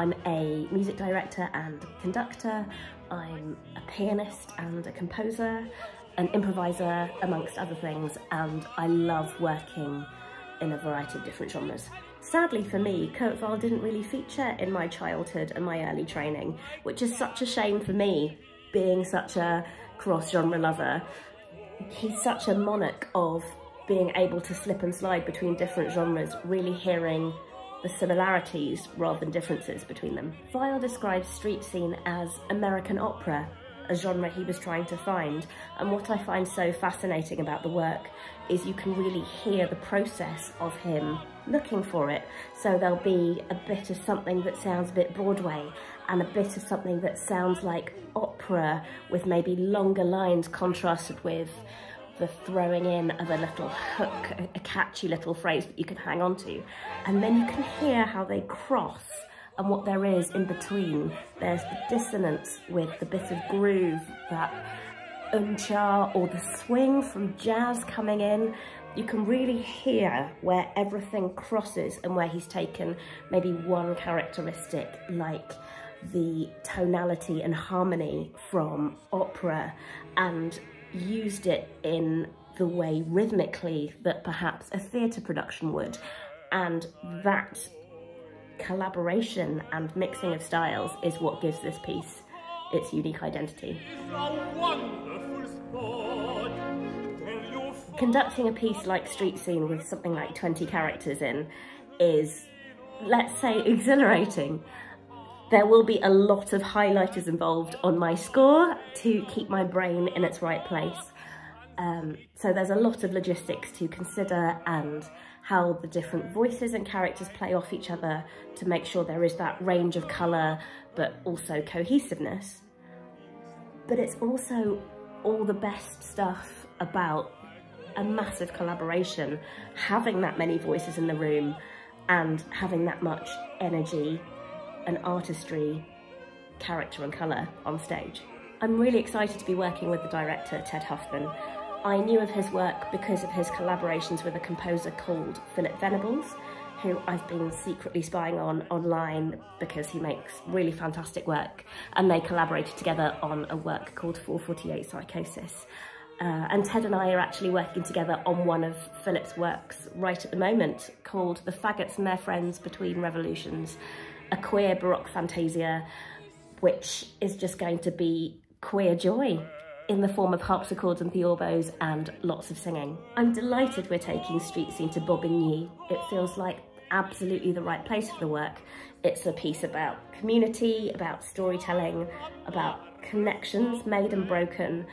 I'm a music director and conductor. I'm a pianist and a composer, an improviser, amongst other things, and I love working in a variety of different genres. Sadly for me, Kurt Weil didn't really feature in my childhood and my early training, which is such a shame for me, being such a cross-genre lover. He's such a monarch of being able to slip and slide between different genres, really hearing the similarities rather than differences between them. Weil describes street scene as American opera, a genre he was trying to find, and what I find so fascinating about the work is you can really hear the process of him looking for it. So there'll be a bit of something that sounds a bit Broadway and a bit of something that sounds like opera with maybe longer lines contrasted with the throwing in of a little hook, a catchy little phrase that you can hang on to. And then you can hear how they cross and what there is in between. There's the dissonance with the bit of groove, that cha or the swing from jazz coming in. You can really hear where everything crosses and where he's taken maybe one characteristic like the tonality and harmony from opera and used it in the way rhythmically that perhaps a theatre production would. And that collaboration and mixing of styles is what gives this piece its unique identity. Conducting a piece like Street Scene with something like 20 characters in is, let's say, exhilarating. There will be a lot of highlighters involved on my score to keep my brain in its right place. So there's a lot of logistics to consider and how the different voices and characters play off each other to make sure there is that range of colour, but also cohesiveness. But it's also all the best stuff about a massive collaboration, having that many voices in the room and having that much energy and artistry, character and colour on stage. I'm really excited to be working with the director, Ted Huffman. I knew of his work because of his collaborations with a composer called Philip Venables, who I've been secretly spying on online because he makes really fantastic work, and they collaborated together on a work called 448 Psychosis. And Ted and I are actually working together on one of Philip's works right at the moment called The Faggots and Their Friends Between Revolutions, a queer Baroque fantasia, which is just going to be queer joy in the form of harpsichords and theorbos and lots of singing. I'm delighted we're taking Street Scene to Bobigny. It feels like absolutely the right place for the work. It's a piece about community, about storytelling, about connections made and broken.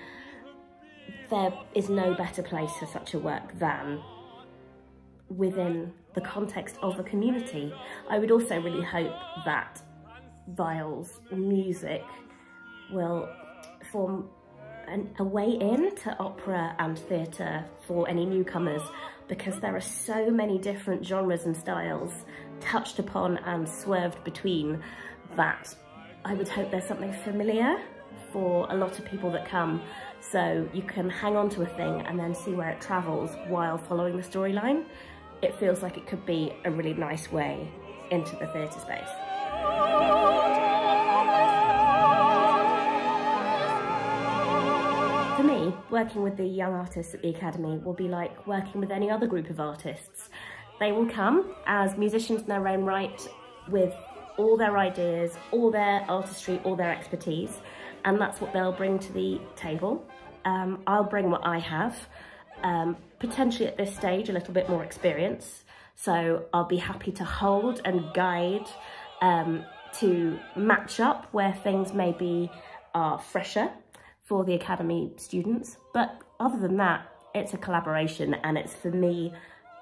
There is no better place for such a work than within the context of a community. I would also really hope that Weil's music will form a way in to opera and theatre for any newcomers, because there are so many different genres and styles touched upon and swerved between that I would hope there's something familiar for a lot of people that come, so you can hang on to a thing and then see where it travels while following the storyline. It feels like it could be a really nice way into the theatre space. For me, working with the young artists at the Academy will be like working with any other group of artists. They will come as musicians in their own right with all their ideas, all their artistry, all their expertise, and that's what they'll bring to the table. I'll bring what I have, potentially at this stage a little bit more experience, so I'll be happy to hold and guide to match up where things maybe are fresher for the Academy students. But other than that, it's a collaboration and it's for me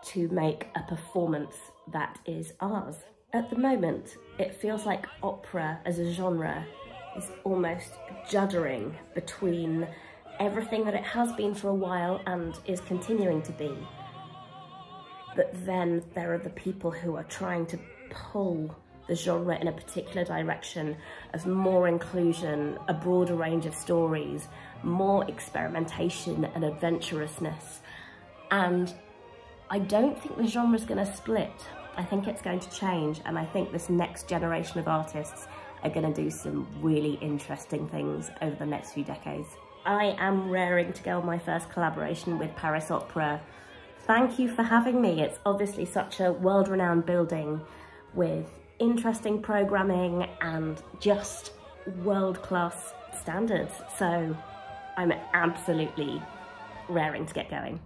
to make a performance that is ours. At the moment, it feels like opera as a genre is almost juddering between everything that it has been for a while and is continuing to be. But then there are the people who are trying to pull the genre in a particular direction of more inclusion, a broader range of stories, more experimentation and adventurousness. And I don't think the genre's going to split I think it's going to change, and I think this next generation of artists are going to do some really interesting things over the next few decades. I am raring to go on my first collaboration with Paris Opera. Thank you for having me. It's obviously such a world-renowned building with interesting programming and just world-class standards. So I'm absolutely raring to get going.